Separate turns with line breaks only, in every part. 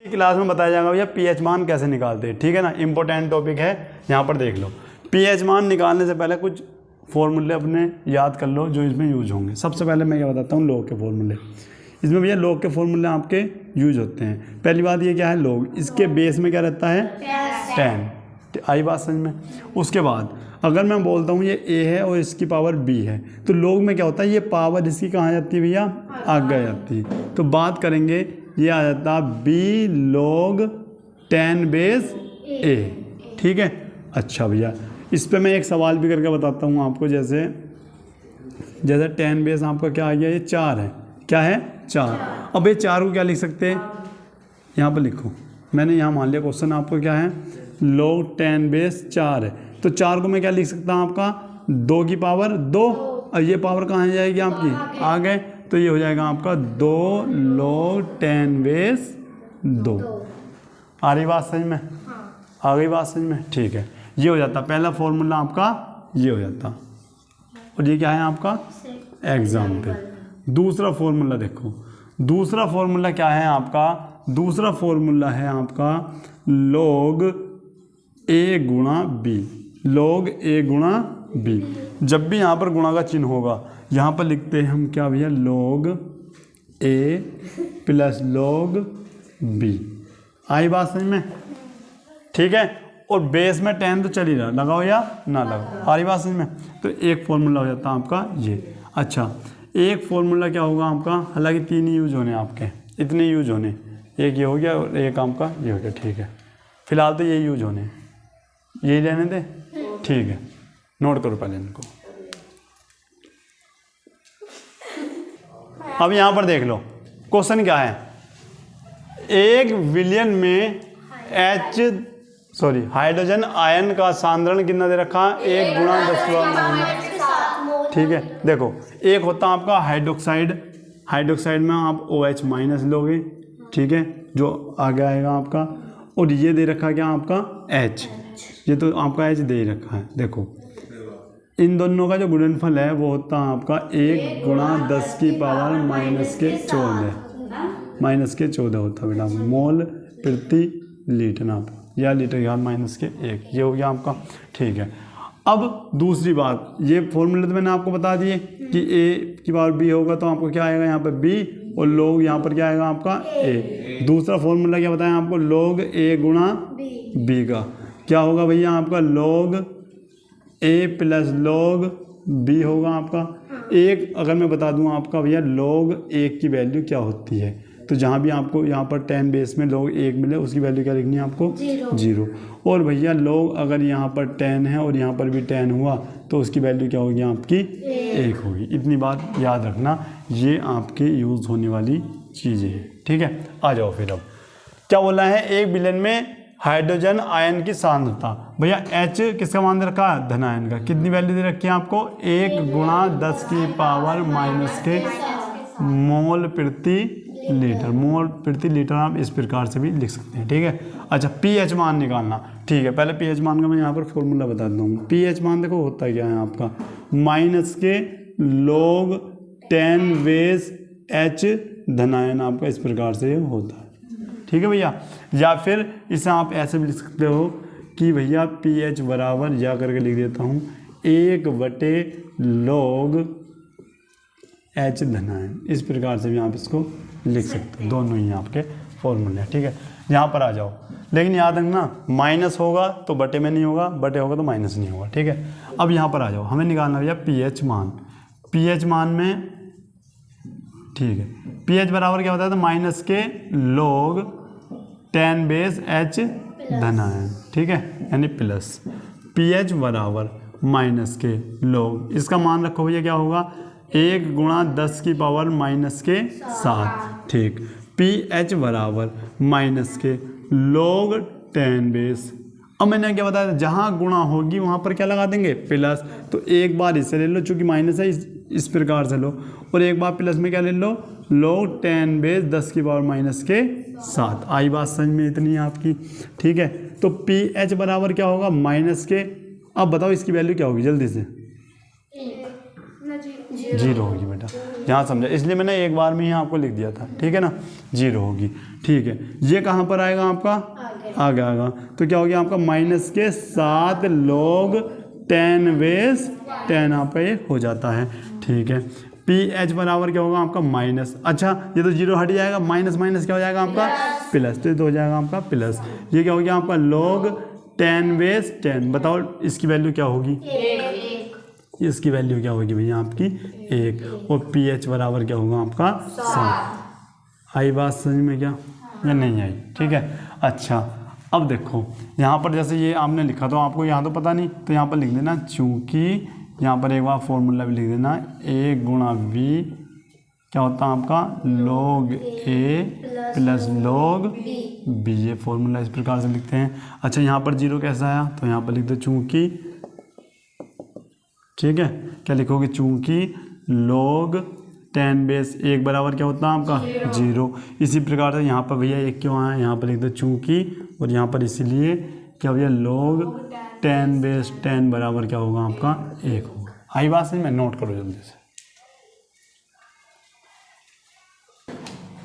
Class में बताया जाएगा भैया पीएच मान कैसे निकालते हैं, ठीक है ना। इंपॉर्टेंट टॉपिक है, यहाँ पर देख लो। पीएच मान निकालने से पहले कुछ फॉर्मूले अपने याद कर लो जो इसमें यूज होंगे। सबसे पहले मैं क्या बताता हूँ, लॉग के फॉर्मूले। इसमें भैया लॉग के फॉर्मूले आपके यूज होते हैं। पहली बात ये क्या है, लॉग, इसके बेस में क्या रहता है 10, आई बात समझ में। उसके बाद अगर मैं बोलता हूँ ये a है और इसकी पावर b है, तो लॉग में क्या होता है, ये पावर इसकी कहाँ जाती है भैया, आगे आ जाती है। तो बात करेंगे, ये आ जाता है b log 10 बेस a, ठीक है। अच्छा भैया, इस पे मैं एक सवाल भी करके बताता हूँ आपको। जैसे 10 बेस आपका क्या आ गया, ये 4 है, क्या है 4। अब ये 4 को क्या लिख सकते हैं, यहाँ पर लिखो। मैंने यहाँ मान लिया क्वेश्चन आपको क्या है, log 10 बेस 4 है, तो 4 को मैं क्या लिख सकता हूँ आपका 2 की पावर 2, और ये पावर कहाँ जाएगी आपकी आगे, तो ये हो जाएगा आपका 2 log 10 बेस 2। आ रही बात समझ में, आ गई बात समझ में, ठीक है। ये हो जाता पहला फॉर्मूला आपका, ये हो जाता। और ये क्या है आपका एग्जाम्पल। दूसरा फॉर्मूला देखो, दूसरा फॉर्मूला क्या है आपका, दूसरा फॉर्मूला है आपका log a गुणा b, log a गुणा b। जब भी यहाँ पर गुणा का चिन्ह होगा, यहाँ पर लिखते हैं हम क्या भैया, log a plus log b। आई बात समझ में, ठीक है। और बेस में 10 तो चल ही रहा, लगाओ या ना लगाओ, आ रही बात समझ में। तो एक फॉर्मूला हो जाता है आपका ये। अच्छा, एक फॉर्मूला क्या होगा आपका, हालांकि 3 ही यूज होने आपके, इतने यूज होने, एक ये हो गया और एक आपका ये हो गया, ठीक है। फिलहाल तो यही यूज होने, यही रहने दे, ठीक है। नोट करो पहले इनको। अब यहाँ पर देख लो क्वेश्चन क्या है, 1 विलियन में हाइड्रोजन आयन का सांद्रण कितना दे रखा है, 1 गुणा 10⁻⁻, ठीक है। देखो, एक होता है आपका हाइड्रोक्साइड, हाइड्रोक्साइड में आप OH माइनस लोगे, ठीक है, जो आगे आएगा आपका। और ये दे रखा क्या आपका H, ये तो आपका H दे ही रखा है। देखो, इन दोनों का जो गुणनफल है वो होता है आपका 1 गुणा 10 की पावर -14 होता है बेटा, मोल प्रति लीटर नाप, या लीटर यार -1, ये हो गया आपका, ठीक है। अब दूसरी बात, ये फॉर्मूले तो मैंने आपको बता दिए कि a की पावर b होगा तो आपको क्या आएगा यहाँ पर b, और log यहाँ पर क्या आएगा आपका a। दूसरा फॉर्मूला क्या बताया आपको, log a गुणा b का क्या होगा भैया आपका log a plus log b होगा आपका। एक अगर मैं बता दूँ आपका भैया log 1 की वैल्यू क्या होती है, तो जहाँ भी आपको यहाँ पर 10 बेस में log 1 मिले उसकी वैल्यू क्या लिखनी है आपको 0। और भैया log अगर यहाँ पर 10 है और यहाँ पर भी 10 हुआ तो उसकी वैल्यू क्या होगी आपकी 1 होगी। इतनी बात याद रखना, ये आपके यूज़ होने वाली चीज़ें हैं, ठीक है। आ जाओ फिर, अब क्या बोला है, 1 बिलियन में हाइड्रोजन आयन की सांद्रता, भैया H किसका मान दे रखा है, धन आयन का, कितनी वैल्यू दे रखी है आपको, 1 गुणा 10 की पावर -के मोल प्रति लीटर। मोल प्रति लीटर आप इस प्रकार से भी लिख सकते हैं, ठीक है। अच्छा, pH मान निकालना, ठीक है। पहले pH मान का मैं यहाँ पर फॉर्मूला बताता हूँ। pH मान देखो होता क्या है आपका, के log 10 बेस H धनायन आपका इस प्रकार से होता है, ठीक है भैया। या फिर इसे आप ऐसे भी लिख सकते हो कि भैया pH बराबर, या करके लिख देता हूँ 1/log H धनायन, इस प्रकार से भी आप इसको लिख सकते हो। दोनों ही आपके फॉर्मूले, ठीक है। यहाँ पर आ जाओ, लेकिन याद रखना माइनस होगा तो बटे में नहीं होगा, बटे होगा तो माइनस नहीं होगा, ठीक है। अब यहाँ पर आ जाओ, हमें निकालना भैया pH मान। pH मान में, ठीक है, pH बराबर क्या होता है, तो के log 10 बेस H धनायन, ठीक है, यानी प्लस। pH बराबर के log, इसका मान रखो भैया क्या होगा, 1 गुणा 10 की पावर -7, ठीक। pH बराबर के log 10 बेस। अब मैंने क्या बताया, जहाँ गुणा होगी वहाँ पर क्या लगा देंगे, प्लस। तो एक बार इससे ले लो, चूँकि माइनस है इस प्रकार से लो, और एक बार प्लस में क्या ले लो, log 10 बेस 10 की पावर -7। आई बात समझ में इतनी है आपकी, ठीक है। तो pH बराबर क्या होगा, के, अब बताओ इसकी वैल्यू क्या होगी, जल्दी से 0 होगी बेटा। यहाँ समझा, इसलिए मैंने एक बार में ही आपको लिख दिया था, ठीक है ना, 0 होगी। ठीक है, ये कहाँ पर आएगा आपका, आगे आएगा, तो क्या हो गया आपका माइनस के 7 log 10 बेस 10 यहाँ पे हो जाता है। ठीक है, पी एच बराबर क्या होगा आपका माइनस, अच्छा ये तो 0 हट जाएगा, माइनस माइनस क्या हो जाएगा आपका प्लस, तो ये तो हो जाएगा आपका प्लस। ये क्या हो गया आपका log 10 बेस 10, बताओ इसकी वैल्यू क्या होगी, इसकी वैल्यू क्या होगी भैया आपकी 1, और पी एच बराबर क्या होगा आपका 7। आई बात समझ में क्या या नहीं आई? ठीक है, अच्छा अब देखो यहाँ पर जैसे ये आपने लिखा तो आपको यहाँ तो पता नहीं, तो यहाँ पर लिख देना, चूँकि यहाँ पर एक बार फॉर्मूला भी लिख देना, a गुणा v क्या होता है आपका log a plus log b, ये फॉर्मूला इस प्रकार से लिखते हैं। अच्छा यहाँ पर 0 कैसा आया, तो यहाँ पर लिख दो चूँकि, ठीक है, क्या लिखोगे, चूँकि log 10 बेस 1 बराबर क्या होता है आपका 0। इसी प्रकार से यहाँ पर भैया 1 क्यों आया, यहाँ पर लिख दो चूँकि, और यहाँ पर इसीलिए क्या भैया log 10 बेस 10 बराबर क्या होगा आपका 1 होगा। आई बात समझ में, नोट करो जल्दी से।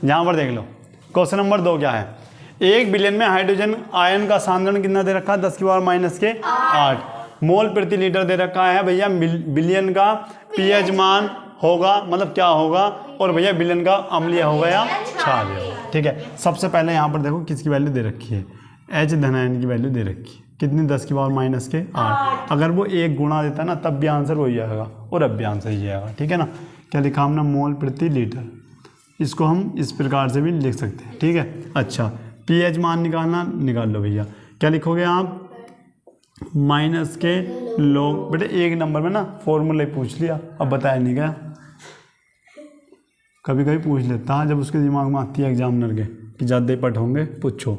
यहाँ पर देख लो क्वेश्चन नंबर 2 क्या है, 1 बिलियन में हाइड्रोजन आयन का सांद्रण कितना दे रखा है, 10 की पावर माइनस के 8 मोल प्रति लीटर दे रखा है भैया। बिलियन का पीएच मान होगा, मतलब क्या होगा, और भैया बिलियन का अम्लीय होगा या क्षारीय होगा। ठीक है, सबसे पहले यहाँ पर देखो किसकी वैल्यू दे रखी है, एच धनायन की वैल्यू दे रखी है, कितनी 10 की पावर माइनस के 8। अगर वो 1 गुणा देता ना तब भी आंसर वही आएगा, और अब भी आंसर ही आएगा। ठीक है ना, क्या लिखा हमने, मोल प्रति लीटर, इसको हम इस प्रकार से भी लिख सकते हैं। ठीक है, अच्छा पीएच मान निकालना, निकाल लो भैया, क्या लिखोगे आप, माइनस के log, बेटे एक नंबर में ना फॉर्मूला पूछ लिया, अब बताया नहीं गया, कभी कभी पूछ लेता है जब उसके दिमाग में आती है एग्जामिनर के कि ज़्यादा ही पट होंगे पूछो,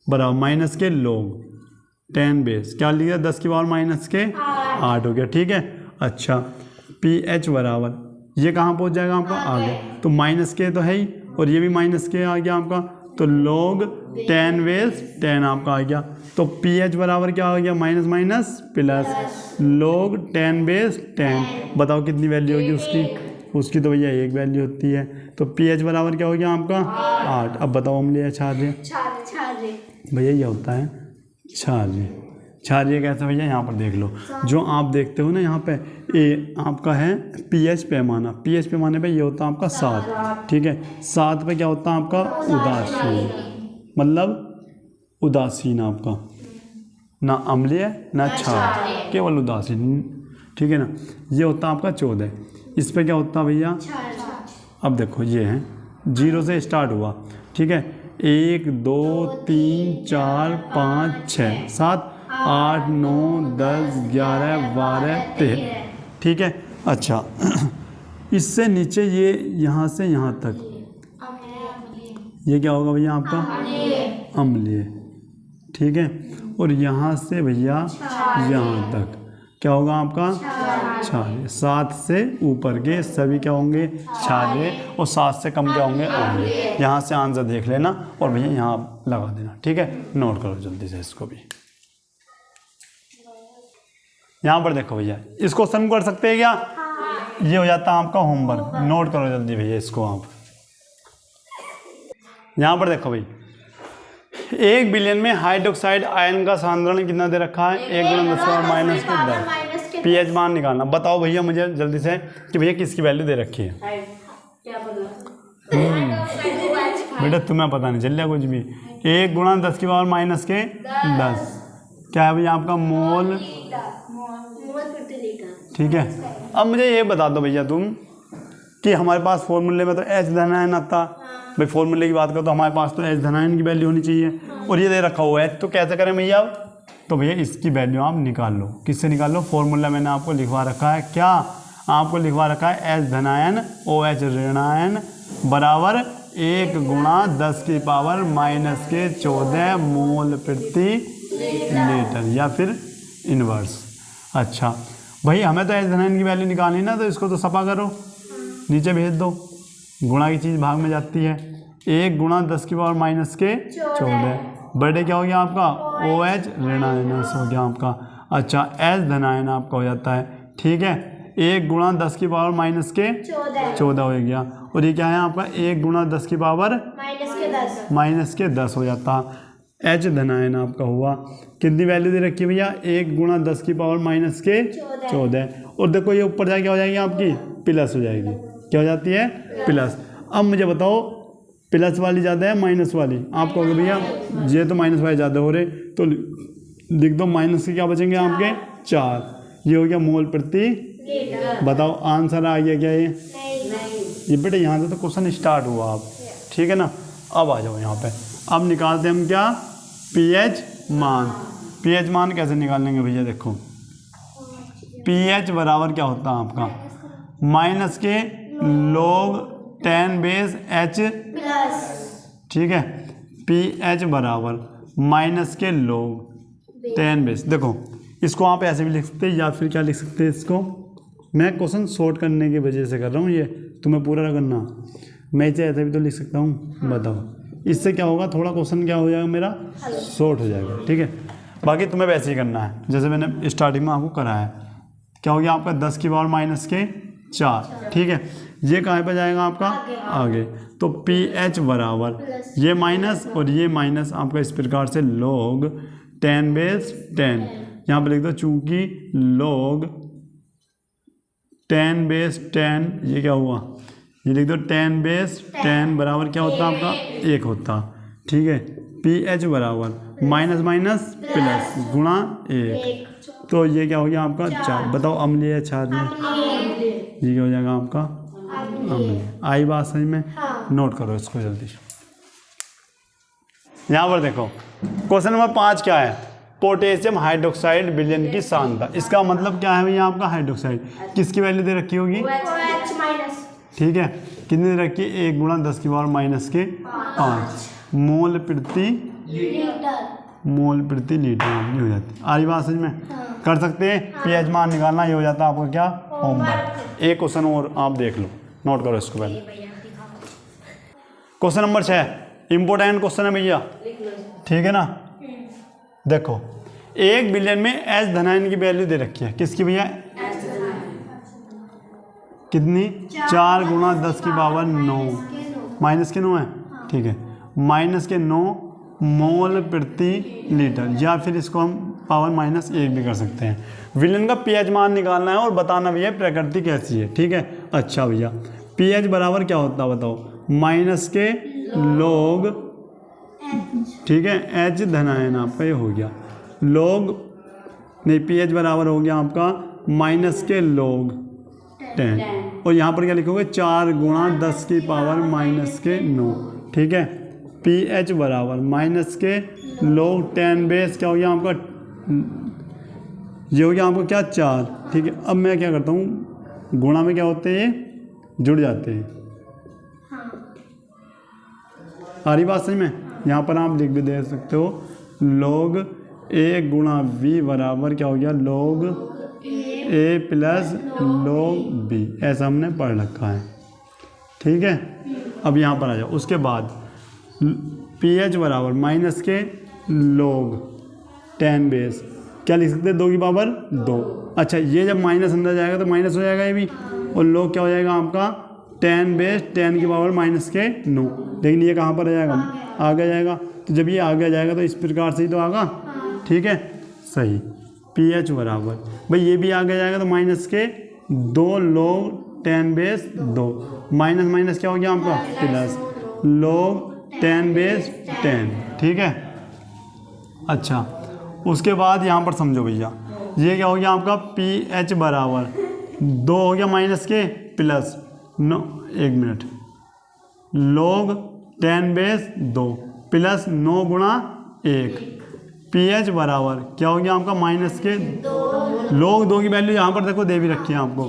बराबर माइनस के log 10 बेस क्या लिखा, 10 की पावर माइनस के 8 हो गया। ठीक है, अच्छा पी एच बराबर ये कहाँ पहुँच जाएगा आपका आगे, तो माइनस के तो है ही, और ये भी माइनस के आ गया आपका, तो log 10 बेस 10 आपका आ गया, तो पी एच बराबर क्या हो गया, minus minus plus, log 10 base 10, बताओ कितनी वैल्यू होगी उसकी, उसकी तो भैया 1 वैल्यू होती है, तो पी एच बराबर क्या हो गया आपका 8। अब बताओ अम्लीय क्षारीय, भैया ये होता है क्षारीय। क्षारीय कैसे भैया, यहाँ पर देख लो, जो आप देखते हो ना यहाँ पे ए आपका है पीएच पैमाना, पीएच पैमाने पे ये होता है आपका 7। ठीक है, 7 पे क्या होता है आपका उदासीन, मतलब उदासीन आपका, ना अम्लीय ना क्षार, केवल उदासीन। ठीक है ना, ये होता है आपका 14, इस पे क्या होता है भैया, अब देखो ये है 0 से स्टार्ट हुआ। ठीक है, 1 2 3 4 5 6 7 8 9 10 11 12 13। ठीक है, अच्छा इससे नीचे ये यहाँ से यहाँ तक ये क्या होगा भैया आपका अम्लीय। ठीक है, और यहाँ से भैया यहाँ तक क्या होगा आपका क्षारीय। 7 से ऊपर के सभी क्या होंगे क्षारीय, और 7 से कम क्या होंगे अम्लीय। यहाँ से आंसर देख लेना और भैया यहाँ लगा देना। ठीक है, नोट करो जल्दी से इसको भी। यहाँ पर देखो भैया, इस क्वेश्चन को कर सकते हैं क्या, ये हो जाता है आपका होमवर्क, नोट करो जल्दी भैया इसको आप। यहाँ पर देखो भाई, 1 बिलियन में हाइड्रोक्साइड आयन का सांद्रण कितना दे रखा है, 1 × 10⁻⁻⁻⁻। पीएच मान निकालना। बताओ भैया मुझे जल्दी से कि भैया किसकी वैल्यू दे रखी है। बेटा तुम्हें पता नहीं चल रहा कुछ भी। 1 × 10⁻⁻10 क्या है भैया आपका मोल। ठीक है, अब मुझे ये बता दो भैया तुम कि हमारे पास फॉर्मूले में तो एच धनायन आता, भाई फॉर्मूले की बात करो तो हमारे पास तो एच धनायन की वैल्यू होनी चाहिए, और ये दे रखा हुआ है, तो कैसे करें भैया। तो भैया इसकी वैल्यू आप निकाल लो। किससे निकाल लो, फॉर्मूला मैंने आपको लिखवा रखा है, क्या आपको लिखवा रखा है, एच धनायन ओ एच ऋणायन बराबर 1 × 10⁻⁻14 मोल प्रति लीटर, या फिर इनवर्स। अच्छा भाई हमें तो एच धनायन की वैल्यू निकालनी ना, तो इसको तो सफा करो, नीचे भेज दो, गुणा की चीज़ भाग में जाती है। 1 × 10⁻⁻14 बर्थडे क्या हो गया आपका, ओ एच ऋणायन हो गया आपका। अच्छा एच धनायन आपका हो जाता है। ठीक है, 1 गुणा 10 की पावर माइनस के 14 हो गया। और ये क्या है आपका 1 गुणा 10 की पावर माइनस के 10 हो जाता। एच धनायन आपका हुआ। कितनी वैल्यू दे रखी है भैया 1 गुणा 10 की पावर माइनस के 14। और देखो ये ऊपर जाके क्या हो जाएगी आपकी प्लस हो जाएगी। क्या हो जाती है प्लस। अब मुझे बताओ प्लस वाली ज़्यादा है माइनस वाली? आप कहोगे भैया ये तो माइनस वाली ज़्यादा हो रहे, तो लिख दो माइनस के क्या बचेंगे आपके 4। ये हो गया मोल प्रति। बताओ आंसर आ गया क्या ये बेटा? यहाँ से तो क्वेश्चन स्टार्ट हुआ आप, ठीक है ना। अब आ जाओ यहाँ पे, अब निकालते हैं हम क्या पीएच मान। पीएच मान कैसे निकालेंगे भैया? देखो पीएच बराबर क्या होता है आपका माइनस के log 10 बेस एच, ठीक है। पीएच बराबर माइनस के log 10 बेस। देखो इसको आप ऐसे भी लिख सकते हैं या फिर क्या लिख सकते हैं इसको, मैं क्वेश्चन शॉर्ट करने की वजह से कर रहा हूँ, ये तुम्हें पूरा करना। मैं इसे ऐसे भी तो लिख सकता हूँ। बताओ इससे क्या होगा, थोड़ा क्वेश्चन क्या हो जाएगा मेरा शॉर्ट हो जाएगा, ठीक है। बाकी तुम्हें वैसे ही करना है जैसे मैंने स्टार्टिंग में आपको कराया है। क्या हो गया आपका 10 की पावर माइनस के 4, ठीक है। ये कहाँ पे जाएगा आपका आगे। तो पी एच बराबर ये माइनस और ये माइनस आपका इस प्रकार से log 10 बेस 10। यहाँ पर लिख दो चूंकि log 10 बेस 10 ये क्या हुआ, ये लिख दो 10 बेस 10 बराबर क्या होता है आपका 1 होता, ठीक है। पी एच बराबर माइनस माइनस प्लस गुणा 1, तो ये क्या हो गया आपका 4। बताओ अम्लीय है क्षारीय? ये क्या हो जाएगा आपका अम्लीय। आई बात समझ में? नोट करो इसको जल्दी। यहाँ पर देखो क्वेश्चन नंबर 5 क्या है, पोटेशियम हाइड्रोक्साइड विलयन की सांद्रता। इसका मतलब क्या है भैया आपका हाइड्रोक्साइड किसकी वैल्यू दे रखी होगी, ठीक है। कितनी दे रखी है 1 गुणा 10 की पावर माइनस के 5 मोल प्रति लीटर ये हो जाती है। आरी बात समझ में? कर सकते हैं। पीएच मान निकालना ये हो जाता है आपका क्या होमवर्क। एक क्वेश्चन और आप देख लो, नोट करो इसको पहले। क्वेश्चन नंबर 6 इंपोर्टेंट क्वेश्चन है भैया, ठीक है ना। देखो 1 बिलियन में एच धनायन की वैल्यू दे रखी है किसकी भैया, कितनी 4 गुणा 10 की पावर 9 माइनस के 9 है, ठीक है। माइनस के 9 मोल प्रति लीटर, या फिर इसको हम पावर माइनस 1 भी कर सकते हैं। विलयन का पीएच मान निकालना है और बताना भैया प्रकृति कैसी है, ठीक है। अच्छा भैया पीएच बराबर क्या होता है बताओ, माइनस के log, ठीक है, एच धनायन आपका ये हो गया log नहीं, पीएच बराबर हो गया आपका माइनस के log 10 और यहाँ पर क्या लिखोगे 4 गुणा 10 की पावर माइनस के 9, ठीक है। पी एच बराबर माइनस के log 10 बेस क्या हो गया आपका, ये हो गया आपका क्या 4, ठीक है। अब मैं क्या करता हूँ गुणा में क्या होते हैं ये जुड़ जाते हैं। आ रही बात सही में? यहाँ पर आप लिख भी दे सकते हो log a गुणा v बराबर क्या हो गया log a plus log b, ऐसा हमने पढ़ रखा है, ठीक है। अब यहाँ पर आ जाओ, उसके बाद pH बराबर माइनस के log 10 बेस क्या लिख सकते हैं 2 की पावर 2। अच्छा ये जब माइनस अंदर जाएगा तो माइनस हो जाएगा ये भी, और log क्या हो जाएगा आपका 10 बेस 10 की पावर माइनस के 9, लेकिन ये कहाँ पर आ जाएगा आगे जाएगा। तो जब ये आगे जाएगा तो इस प्रकार से ही तो आगा, ठीक है सही। pH बराबर भाई ये भी आगे जाएगा तो माइनस के 2 log 10 बेस 2 माइनस माइनस क्या हो गया आपका प्लस log 10 बेस 10, ठीक है। अच्छा उसके बाद यहाँ पर समझो भैया ये क्या हो गया आपका pH बराबर 2 हो गया माइनस के plus 9, 1 minute, log 10 base 2 plus 9 गुणा 1, pH बराबर क्या हो गया आपका माइनस के log 2 की वैल्यू यहाँ पर देखो दे भी रखी है आपको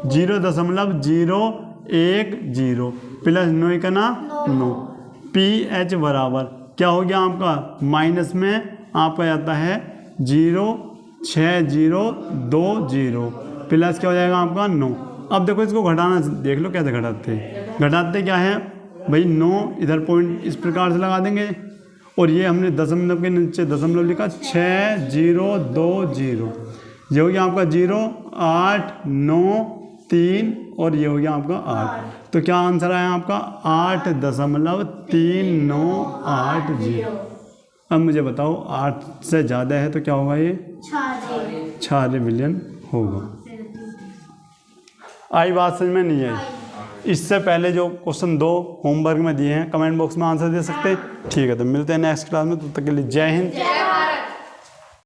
0.010 प्लस 9 का ना 9। pH बराबर क्या हो गया आपका माइनस में आपका जाता है 0.6020 प्लस क्या हो जाएगा आपका 9। अब देखो इसको घटाना देख लो कैसे घटाते क्या है भाई 9 इधर पॉइंट इस प्रकार से लगा देंगे और ये हमने दशमलव के नीचे दशमलव लिखा 6020, ये हो गया आपका 0, 8, 9, 3 और ये हो गया आपका 8। तो क्या आंसर आया आपका 8.398 अब मुझे बताओ 8 से ज़्यादा है तो क्या होगा ये 6 बिलियन होगा। आई बात समझ में नहीं आई? इससे पहले जो क्वेश्चन 2 होमवर्क में दिए हैं कमेंट बॉक्स में आंसर दे सकते हैं। ठीक है, तो मिलते हैं नेक्स्ट क्लास में, तब तक के लिए जय हिंद।